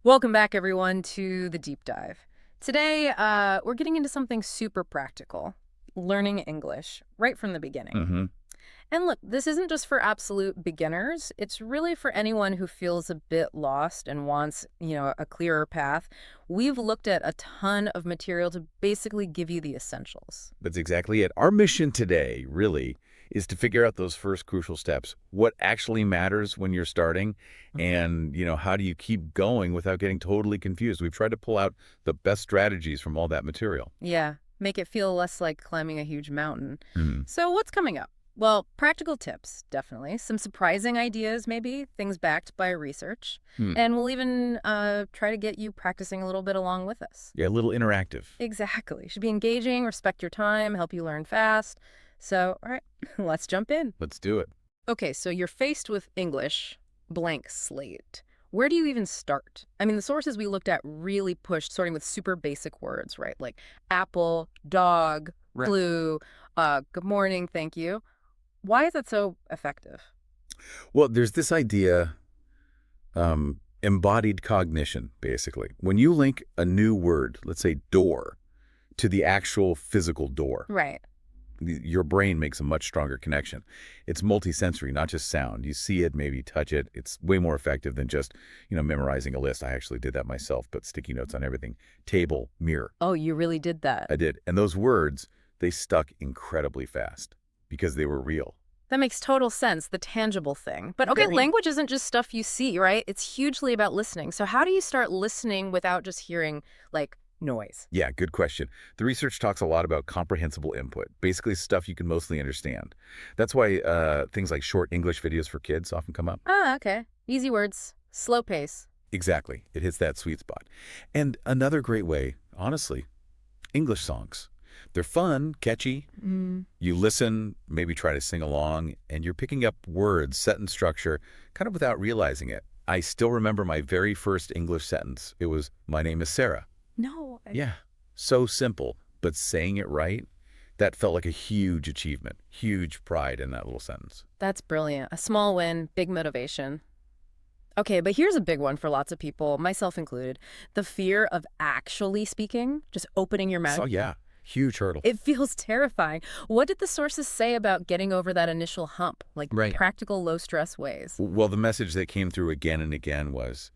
Welcome back, everyone, to the deep dive. Today, we're getting into something super practical, learning English right from the beginning. hmm And look, this isn't just for absolute beginners. It's really for anyone who feels a bit lost and wants, a clearer path. We've looked at a ton of material to basically give you the essentials. That's exactly it. Our mission today, really, is to figure out those first crucial steps. What actually matters when you're starting, and, how do you keep going without getting totally confused? We've tried to pull out the best strategies from all that material. Yeah, make it feel less like climbing a huge mountain. Hmm. So what's coming up? Well, practical tips, definitely. Some surprising ideas, maybe, things backed by research. Hmm. And we'll even try to get you practicing a little bit along with us. Yeah, a little interactive. Exactly. Should be engaging, respect your time, help you learn fast. So, all right, let's jump in. Let's do it. Okay, so you're faced with English, blank slate. Where do you even start? I mean, the sources we looked at really pushed starting with super basic words, right? Like apple, dog, Right. blue, good morning, thank you. Why is that so effective? Well, there's this idea, embodied cognition, basically. When you link a new word, let's say door, to the actual physical door, Right. your brain makes a much stronger connection. It's multisensory, not just sound. You see it, maybe touch it. It's way more effective than just, memorizing a list. I actually did that myself, put sticky notes on everything. Table, mirror. Oh, you really did that. I did. And those words, they stuck incredibly fast because they were real. That makes total sense, the tangible thing. But okay, Very. language isn't just stuff you see, right? It's hugely about listening. So how do you start listening without just hearing, like, noise? Yeah, good question. The research talks a lot about comprehensible input, basically stuff you can mostly understand. That's why things like short English videos for kids often come up. Ah, okay. Easy words, slow pace. Exactly. It hits that sweet spot. And another great way, honestly, English songs. They're fun, catchy. Mm. You listen, maybe try to sing along, and you're picking up words, sentence structure, kind of without realizing it. I still remember my very first English sentence. It was, "My name is Sarah." No. Yeah. So simple, but saying it right, that felt like a huge achievement, huge pride in that little sentence. That's brilliant. A small win, big motivation. Okay, but here's a big one for lots of people, myself included. The fear of actually speaking, just opening your mouth. So yeah, huge hurdle. It feels terrifying. What did the sources say about getting over that initial hump, like Right. practical low-stress ways? Well, the message that came through again and again was,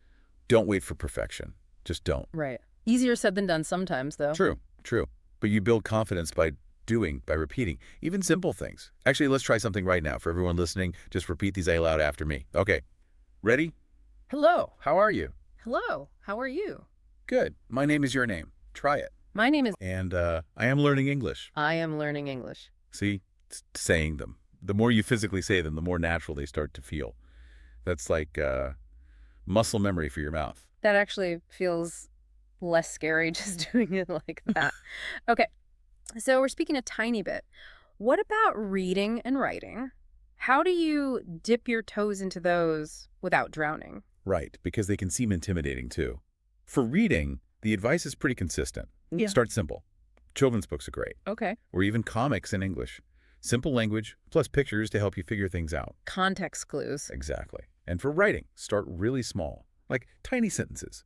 don't wait for perfection. Just don't. Right. Easier said than done sometimes, though. True, true. But you build confidence by doing, by repeating, even simple things. Actually, let's try something right now. For everyone listening, just repeat these aloud after me. Okay. Ready? Hello, how are you? Hello, how are you? Good. My name is your name. Try it. My name is... And I am learning English. I am learning English. See, it's saying them. The more you physically say them, the more natural they start to feel. That's like muscle memory for your mouth. That actually feels less scary just doing it like that. Okay, so we're speaking a tiny bit. What about reading and writing? How do you dip your toes into those without drowning? Right, because they can seem intimidating too. For reading, the advice is pretty consistent. Yeah. Start simple. Children's books are great, Okay. or even comics in English. Simple language, plus pictures to help you figure things out. Context clues. Exactly. And for writing, start really small, like tiny sentences.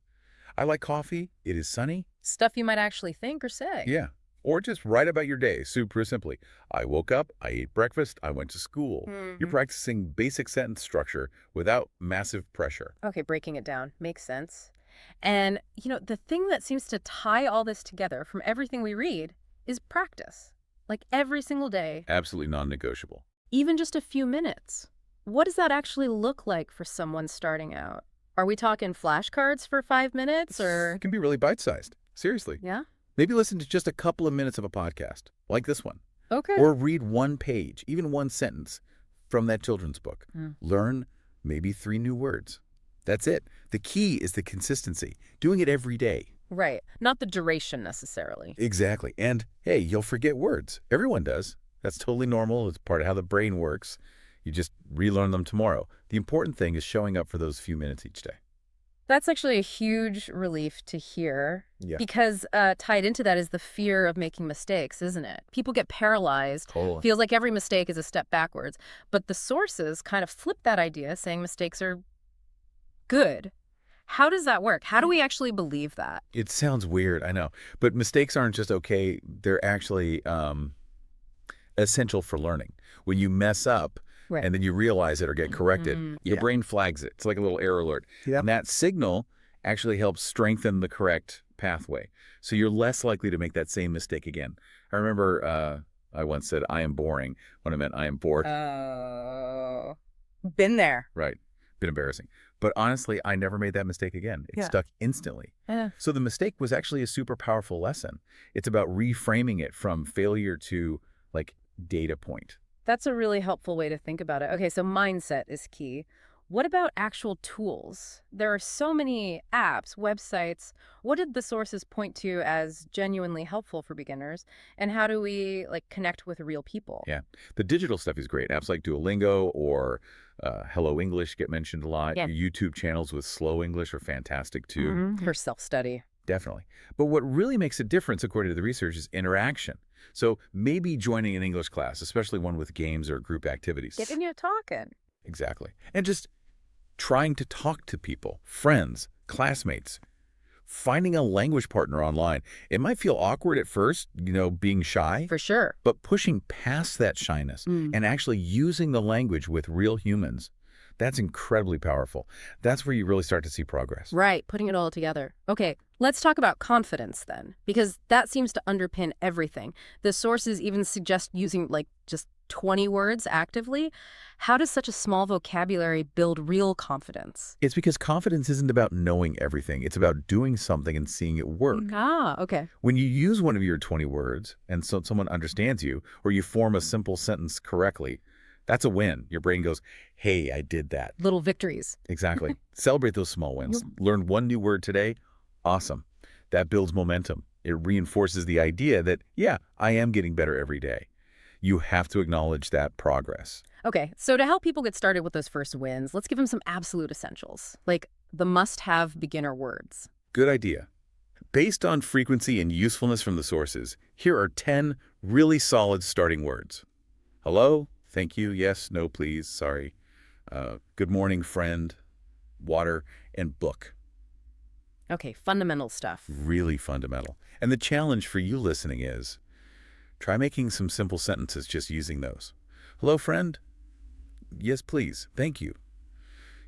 I like coffee. It is sunny. Stuff you might actually think or say. Yeah. Or just write about your day, super simply. I woke up, I ate breakfast, I went to school. You're Mhm. practicing basic sentence structure without massive pressure. Okay, breaking it down. Makes sense. And, the thing that seems to tie all this together from everything we read is practice. Like every single day, Absolutely non-negotiable. even just a few minutes. What does that actually look like for someone starting out? Are we talking flashcards for 5 minutes or... It can be really bite-sized. Seriously. Yeah? Maybe listen to just a couple of minutes of a podcast, like this one. Okay. Or read one page, even one sentence, from that children's book. Mm. Learn maybe 3 new words. That's it. The key is the consistency, doing it every day. Right. Not the duration necessarily. Exactly. And hey, you'll forget words. Everyone does. That's totally normal. It's part of how the brain works. You just relearn them tomorrow. The important thing is showing up for those few minutes each day. That's actually a huge relief to hear Yeah. because tied into that is the fear of making mistakes, isn't it? People get paralyzed. Totally. Feels like every mistake is a step backwards. But the sources kind of flip that idea, saying mistakes are good. How does that work? How do we actually believe that? It sounds weird, I know. But mistakes aren't just okay. They're actually essential for learning. When you mess up Right. and then you realize it or get corrected, your Yeah. brain flags it. It's like a little error alert. Yep. And that signal actually helps strengthen the correct pathway. So you're less likely to make that same mistake again. I remember I once said, I am boring, when I meant I am bored. Oh. Been there. Right. Been embarrassing. But honestly, I never made that mistake again. It Yeah. stuck instantly. Yeah. So the mistake was actually a super powerful lesson. It's about reframing it from failure to like data point. That's a really helpful way to think about it. Okay, so mindset is key. What about actual tools? There are so many apps, websites. What did the sources point to as genuinely helpful for beginners? And how do we connect with real people? Yeah. The digital stuff is great. Apps like Duolingo or Hello English get mentioned a lot. Yeah. YouTube channels with slow English are fantastic too. For self-study. Definitely. But what really makes a difference, according to the research, is interaction. So maybe joining an English class, especially one with games or group activities. Getting you talking. Exactly. And just trying to talk to people, friends, classmates, finding a language partner online. It might feel awkward at first, being shy, For sure. but pushing past that shyness and actually using the language with real humans, that's incredibly powerful. That's where you really start to see progress. Right, putting it all together. Okay, let's talk about confidence then, because that seems to underpin everything. The sources even suggest using just 20 words actively. How does such a small vocabulary build real confidence? It's because confidence isn't about knowing everything. It's about doing something and seeing it work. Ah, okay. When you use one of your 20 words and so someone understands you, or you form a simple sentence correctly, that's a win. Your brain goes, hey, I did that. Little victories. Exactly. Celebrate those small wins. Learn one new word today. Awesome. That builds momentum. It reinforces the idea that, yeah, I am getting better every day. You have to acknowledge that progress. Okay, so to help people get started with those first wins, let's give them some absolute essentials, like the must-have beginner words. Good idea. Based on frequency and usefulness from the sources, here are 10 really solid starting words. Hello, thank you, yes, no, please, sorry. Good morning, friend, water, and book. Okay, fundamental stuff. Really fundamental. And the challenge for you listening is, try making some simple sentences just using those. Hello, friend? Yes, please. Thank you.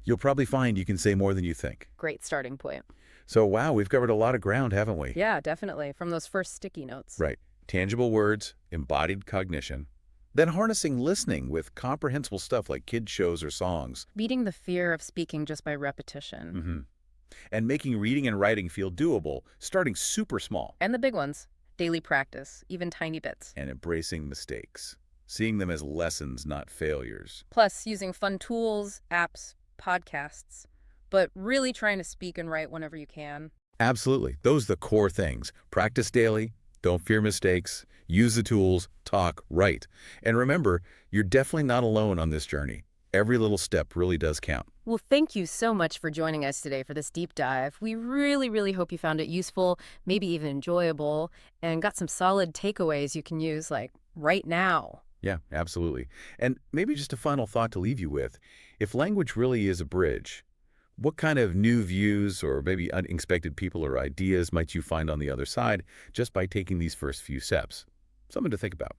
You'll probably find you can say more than you think. Great starting point. So, wow, we've covered a lot of ground, haven't we? Yeah, definitely, from those first sticky notes. Right. Tangible words, embodied cognition, then harnessing listening with comprehensible stuff like kid shows or songs. Beating the fear of speaking just by repetition. And making reading and writing feel doable, starting super small. And the big ones. Daily practice, even tiny bits. And embracing mistakes, seeing them as lessons, not failures. Plus, using fun tools, apps, podcasts, but really trying to speak and write whenever you can. Absolutely. Those are the core things. Practice daily, don't fear mistakes, use the tools, talk, write. And remember, you're definitely not alone on this journey. Every little step really does count. Well, thank you so much for joining us today for this deep dive. We really, really hope you found it useful, maybe even enjoyable, and got some solid takeaways you can use right now. Yeah, absolutely. And maybe just a final thought to leave you with. If language really is a bridge, what kind of new views or maybe unexpected people or ideas might you find on the other side just by taking these first few steps? Something to think about.